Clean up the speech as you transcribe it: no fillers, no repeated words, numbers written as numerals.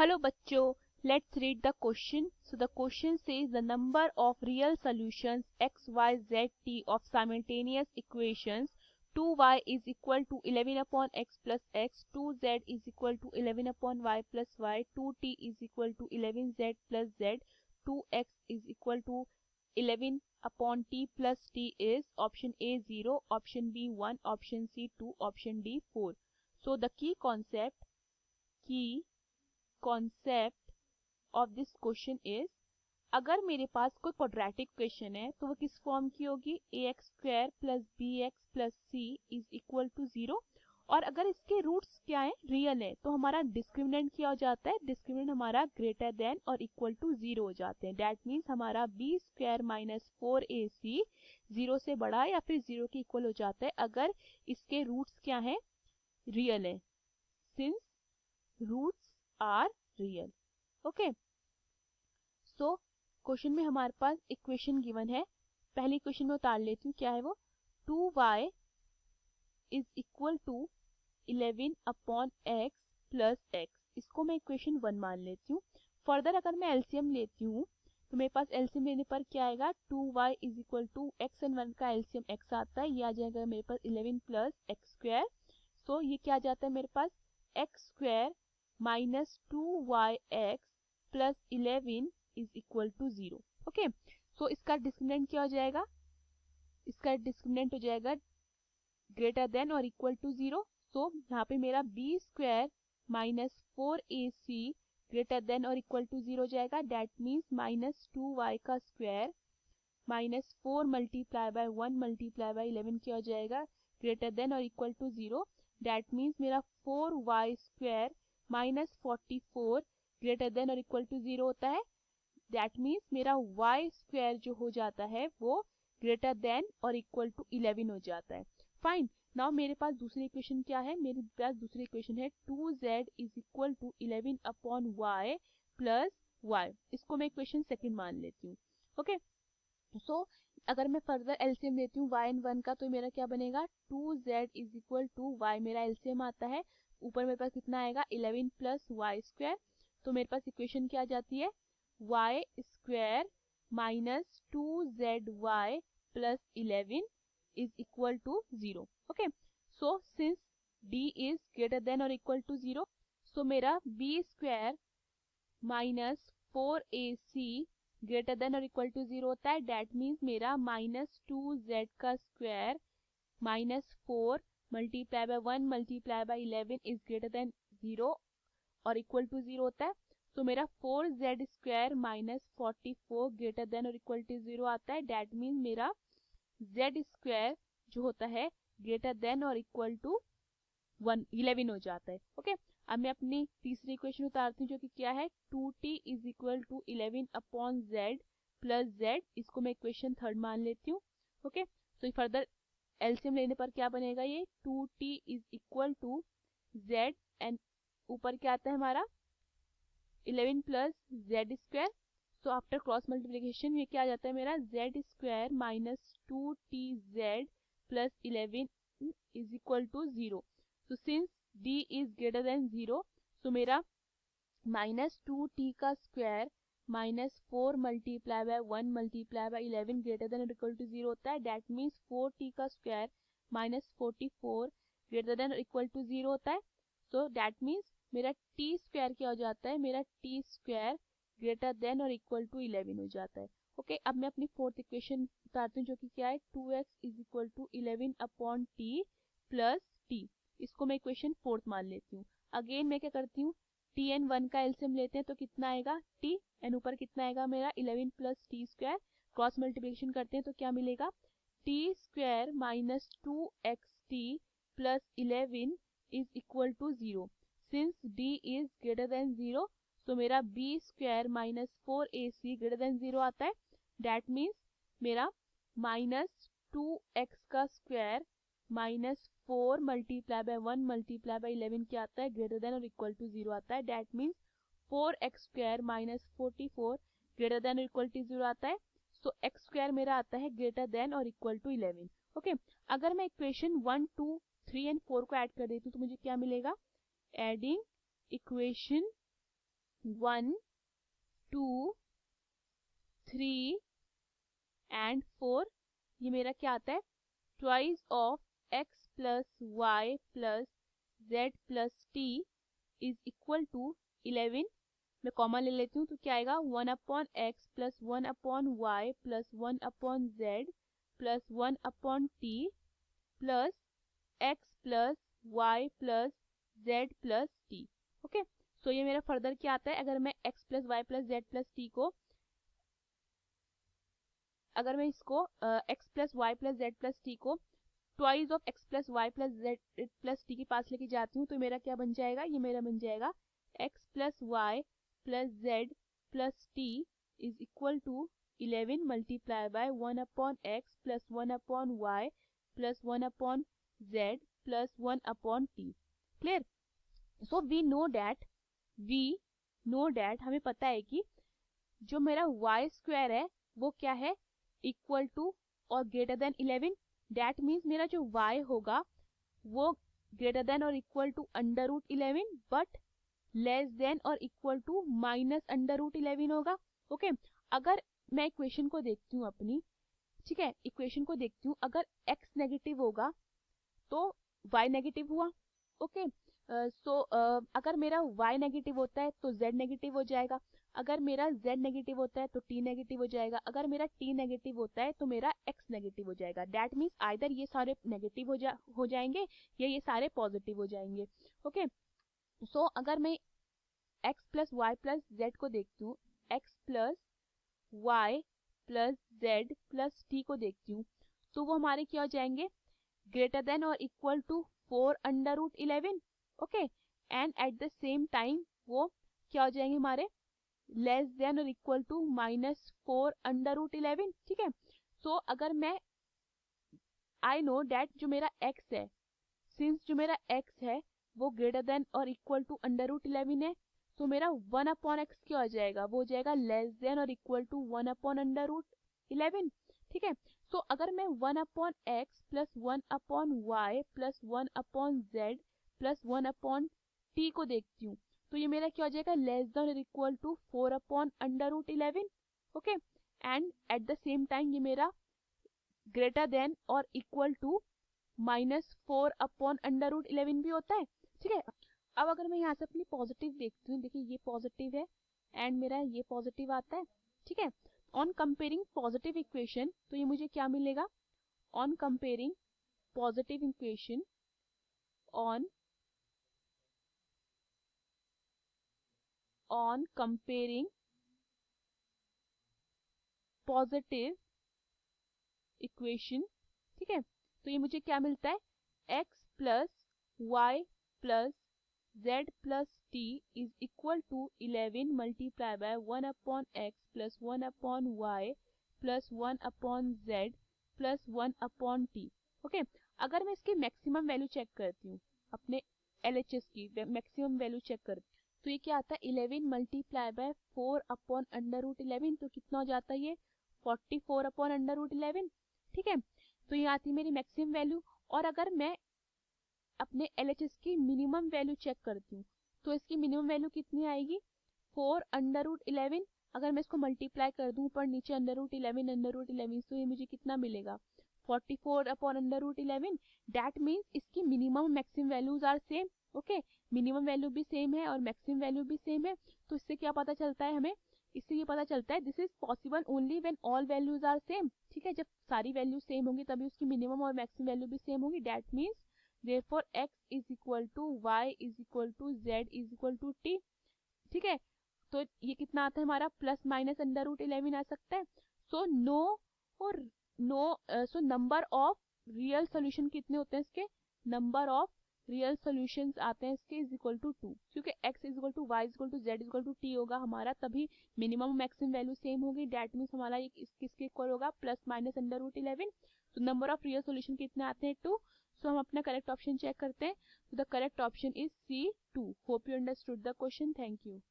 Hello bachcho, let's read the question. So the question says the number of real solutions x, y, z, t of simultaneous equations 2y is equal to 11 upon x plus x, 2z is equal to 11 upon y plus y, 2t is equal to 11z plus z, 2x is equal to 11 upon t plus t is option A 0, option B 1, option C 2, option D 4. So the key concept of this question is अगर मेरे पास कोई quadratic question है तो वो किस form की होगी a x square plus b x plus c is equal to 0। और अगर इसके रूट्स क्या है रियल है तो हमारा डिस्क्रिमिनेंट क्या हो जाता है, डिस्क्रिमिनेंट हमारा ग्रेटर देन और इक्वल टू 0 हो जाते हैं। दैट मीन्स हमारा बी स्क्वायर माइनस 4ac 0 से बड़ा या फिर 0 के इक्वल हो जाता है अगर इसके रूट्स क्या है रियल है, since roots are real. Okay so question में हमारे पास इक्वेशन गिवन है। पहली क्वेश्चन में उतार लेती हूँ, क्या है वो 2y is equal to 11 upon x plus x। इसको मैं इक्वेशन 1 मान लेती हूँ। फर्दर अगर मैं एलसीएम लेती हूँ तो मेरे पास एलसीएम लेने पर क्या आएगा 2y is equal to x and 1 का एलसीएम x आता है, ये आ जाएगा मेरे पास 11 प्लस एक्स स्क्वायर। सो ये क्या आ जाता है मेरे पास x square minus 2yx plus 11 is equal to 0। Okay so इसका डिस्क्रिमिनेंट क्या हो जाएगा, इसका डिस्क्रिमिनेंट हो जाएगा ग्रेटर देन और इक्वल टू 0। सो यहाँ पे मेरा b square minus 4ac greater than और इक्वल टू 0 हो जाएगा। दैट मीन्स माइनस 2y का square minus 4 multiply by 1 multiply by 11 क्या हो जाएगा ग्रेटर देन और इक्वल टू 0। दैट मीन्स मेरा 4y square minus 44 greater than और इक्वल टू 0 होता है। दैट मीन्स मेरा y स्क्वायर जो हो जाता है वो ग्रेटर देन और इक्वल टू 11 हो जाता है। फाइन, नाउ मेरे पास दूसरी इक्वेशन क्या है, मेरे पास दूसरी इक्वेशन है 2z is equal to 11 upon y plus y। इसको मैं इक्वेशन सेकंड मान लेती हूँ। ओके सो अगर मैं फर्दर एलसीएम लेती हूँ y एंड 1 का तो मेरा क्या बनेगा 2z is equal to y, मेरा एलसीएम आता है ऊपर मेरे पास कितना आएगा 11 प्लस वाई स्क्वायर। तो मेरे पास इक्वेशन क्या आ जाती है y square minus 2zy plus 11 is equal to 0। Okay so since d is greater than और इक्वल टू 0 सो मेरा b square minus 4ac greater than और इक्वल टू 0 होता है। दैट मीन्स मेरा माइनस 2z का square minus 4 multiply by 1 multiply by 11 is greater than 0 और equal to 0 होता है। तो मेरा 4z square minus 44 greater than और इक्वल टू 0 आता है। दैट मीन्स मेरा z स्क्वायर जो होता है ग्रेटर देन और इक्वल टू 11 हो जाता है। ओके अब मैं अपनी तीसरी इक्वेशन उतारती हूँ जो कि क्या है 2t is equal to 11 upon z plus z। इसको मैं इक्वेशन थर्ड मान लेती हूँ। ओके तो फर्दर एलसीएम लेने पर क्या बनेगा ये 2t is equal to z and ऊपर क्या आता है हमारा 11 plus z square. So after cross multiplication ये क्या आ जाता है मेरा z square minus 2tz plus 11 is equal to 0। So since d is greater than 0 सो मेरा माइनस 2t का square minus 4 multiply by 1 multiply by 11 greater than equal to 0 होता है। दैट मीन्स 4t का square minus 44 greater than equal to 0 होता है। So that means मेरा t square क्या हो जाता है, मेरा टी स्क्वायर ग्रेटर देन और इक्वल टू 11 हो जाता है। ओके अब मैं अपनी फोर्थ इक्वेशन उतारती हूँ जो कि क्या है 2x is equal to 11 upon t plus t. इसको मैं इक्वेशन फोर्थ मान लेती हूँ। अगेन मैं क्या करती हूँ टी एन 1 का एलसीएम लेते हैं तो कितना आएगा टी एन ऊपर कितना आएगा मेरा 11 प्लस टी स्क्वायर, क्रॉस मल्टीप्लिकेशन करते हैं तो क्या मिलेगा t square minus 2xt plus 11 is equal to 0। Since d is greater than 0 सो मेरा b square minus 4ac greater than 0 आता है। दैट मीन्स मेरा माइनस 2x का square minus 4 multiply by 1 multiply by 11 क्या आता है ग्रेटर देन और equal to 0 आता है। That means 4x square minus 44 greater than और इक्वल टू 0 आता है। सो x स्क्वायर मेरा आता है ग्रेटर देन और इक्वल टू 11। ओके अगर मैं इक्वेशन 1 2 3 एंड 4 को ऐड कर देती हूँ तो मुझे क्या मिलेगा एडिंग इक्वेशन 1 2 3 एंड 4, ये मेरा क्या आता है, twice of x plus y plus z plus t is equal to 11। मैं कॉमन ले लेती हूँ तो क्या आएगा, 1 upon x plus 1 upon y plus 1 upon z plus 1 upon t plus x plus y plus z plus t. Okay, so ये मेरा further क्या आता है, अगर मैं x plus y plus z plus t को, अगर मैं इसको x plus y plus z plus t को twice of x plus y plus z plus t के पास लेके जाती हूँ तो मेरा क्या बन जाएगा, ये मेरा बन जाएगा x plus y plus z plus t is equal to 11 multiply by 1 upon x plus 1 upon y plus 1 upon z plus 1 upon t. Clear? So we know that हमें पता है कि जो मेरा y स्क्वायर है वो क्या है, इक्वल टू और ग्रेटर देन 11। डैट मीन्स मेरा जो y होगा वो ग्रेटर देन और equal to under root 11 but less than और equal to minus under root 11 होगा। ओके, अगर मैं इक्वेशन को देखती हूँ अपनी, ठीक है, इक्वेशन को देखती हूँ, अगर x नेगेटिव होगा तो y नेगेटिव हुआ। ओके, सो अगर मेरा y नेगेटिव होता है तो z नेगेटिव हो जाएगा, अगर मेरा z नेगेटिव होता है तो t नेगेटिव हो जाएगा, अगर मेरा t नेगेटिव होता है तो मेरा x नेगेटिव हो जाएगा। दैट मीन्स आइदर ये सारे नेगेटिव हो जाएंगे या ये सारे पॉजिटिव हो जाएंगे। ओके, सो अगर मैं x plus y plus z को देखती हूँ, x plus y plus z plus t को देखती हूँ तो वो हमारे क्या हो जाएंगे, ग्रेटर देन और equal to 4 under root 11। Okay, and at the same time वो क्या हो जाएंगे हमारे, लेस देन और equal to minus 4 under root 11। ठीक है, सो अगर मैं आई नो डैट जो मेरा x है, सिंस जो मेरा x है वो ग्रेटर देन और इक्वल टू अंडर रूट 11 है, तो मेरा 1 अपॉन एक्स क्या हो जाएगा, वो हो जाएगा लेस देन और equal to 1 upon under root 11। ठीक है, सो अगर मैं 1 upon x plus 1 upon y plus 1 upon z plus 1 upon t को देखती हूँ तो ये मेरा क्या हो जाएगा, लेस देन और equal to 4 upon under root 11। Okay, and at the same time ये मेरा ग्रेटर देन और equal to -4 upon under root 11 भी होता है। ठीक है, अब अगर मैं यहाँ से अपनी पॉजिटिव देखती हूँ, देखिए ये पॉजिटिव है एंड मेरा ये पॉजिटिव आता है। ठीक है, ऑन कंपेयरिंग पॉजिटिव इक्वेशन तो ये मुझे क्या मिलेगा, on comparing positive equation on comparing positive equation, ठीक है, तो ये मुझे क्या मिलता है, x plus y plus z plus t is equal to 11 multiply by 1 upon x plus 1 upon y plus 1 upon z plus 1 upon t। Okay, अगर मैं इसकी मैक्सिमम वैल्यू चेक करती हूँ, अपने LHS की मैक्सिमम वैल्यू चेक करती हूँ तो ये क्या आता है, 11 multiply by 4 upon under root 11, तो कितना हो जाता है ये 44 अपॉन अंडर रूट 11। ठीक है, तो ये आती है मेरी मैक्सिमम वैल्यू। और अगर मैं अपने LHS की मिनिमम वैल्यू चेक करती हूँ तो इसकी मिनिमम वैल्यू कितनी आएगी, 4 अंडर रूट 11। अगर मैं इसको मल्टीप्लाई कर दूं ऊपर नीचे अंडर रूट 11 तो ये मुझे कितना मिलेगा, 44 upon under root 11। That means इसकी minimum maximum values are same. Okay, minimum value भी सेम है और मैक्सिमम वैल्यू भी सेम है, तो इससे क्या पता चलता है हमें, इससे ये पता चलता है this is possible only when all values are same. ठीक है, जब सारी वैल्यू सेम होंगी तभी उसकी मिनिमम और मैक्सिमम वैल्यू भी सेम होगी। That means therefore x is equal to y is equal to z is equal to t। ठीक है, तो ये कितना आता है हमारा, प्लस माइनस अंडर रूट 11 आ सकता है। सो नो और no, so number of real solution कितने होते हैं इसके, नंबर ऑफ रियल सॉल्यूशंस आते हैं इसके इज इक्वल टू 2, क्योंकि x is equal to y is equal to z is equal to t होगा हमारा, तभी मिनिमम मैक्सिमम वैल्यू सेम होगी। दैट मीन्स हमारा ये किसके इक्वल होगा, प्लस माइनस अंडर रूट 11। तो नंबर ऑफ रियल सॉल्यूशन कितने आते हैं, 2। सो हम अपना करेक्ट ऑप्शन चेक करते हैं, the correct option is C2। Hope you understood the question, thank you.